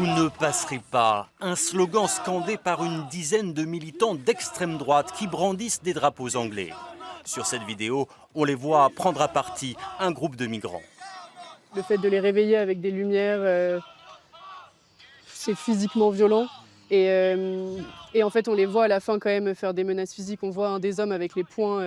Vous ne passerez pas, un slogan scandé par une dizaine de militants d'extrême droite qui brandissent des drapeaux anglais. Sur cette vidéo, on les voit prendre à partie un groupe de migrants. Le fait de les réveiller avec des lumières, c'est physiquement violent. Et en fait, on les voit à la fin quand même faire des menaces physiques. On voit un des hommes avec les poings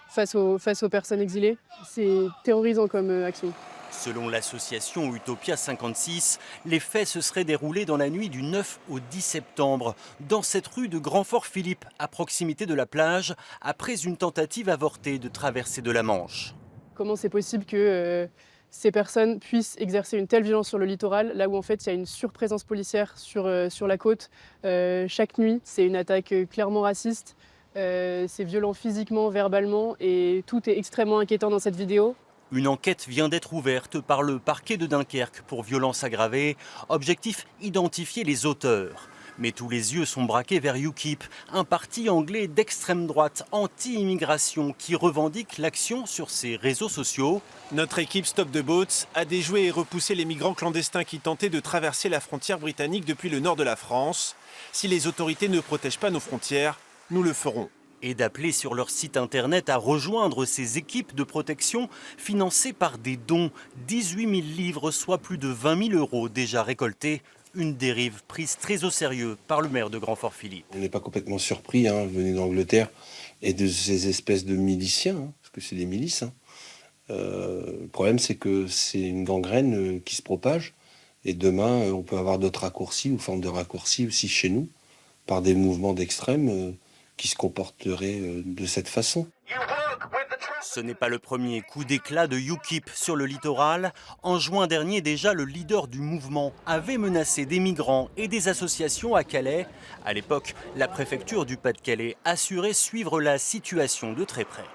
face aux personnes exilées. C'est terrorisant comme action. Selon l'association Utopia 56, les faits se seraient déroulés dans la nuit du 9 au 10 septembre, dans cette rue de Grand-Fort-Philippe, à proximité de la plage, après une tentative avortée de traversée de la Manche. Comment c'est possible que ces personnes puissent exercer une telle violence sur le littoral, là où en fait il y a une surprésence policière sur la côte chaque nuit. C'est une attaque clairement raciste, c'est violent physiquement, verbalement, et tout est extrêmement inquiétant dans cette vidéo. Une enquête vient d'être ouverte par le parquet de Dunkerque pour violence aggravée. Objectif, identifier les auteurs. Mais tous les yeux sont braqués vers UKIP, un parti anglais d'extrême droite anti-immigration qui revendique l'action sur ses réseaux sociaux. Notre équipe Stop the Boats a déjoué et repoussé les migrants clandestins qui tentaient de traverser la frontière britannique depuis le nord de la France. Si les autorités ne protègent pas nos frontières, nous le ferons. Et d'appeler sur leur site internet à rejoindre ces équipes de protection financées par des dons. 18 000 livres, soit plus de 20 000 euros déjà récoltés. Une dérive prise très au sérieux par le maire de Grand-Fort-Philippe. On n'est pas complètement surpris, venez d'Angleterre, et de ces espèces de miliciens, parce que c'est des milices. Le problème, c'est que c'est une gangrène qui se propage. Et demain, on peut avoir d'autres raccourcis ou formes de raccourcis aussi chez nous, par des mouvements d'extrême qui se comporteraient de cette façon. Ce n'est pas le premier coup d'éclat de UKIP sur le littoral. En juin dernier, déjà, le leader du mouvement avait menacé des migrants et des associations à Calais. À l'époque, la préfecture du Pas-de-Calais assurait suivre la situation de très près.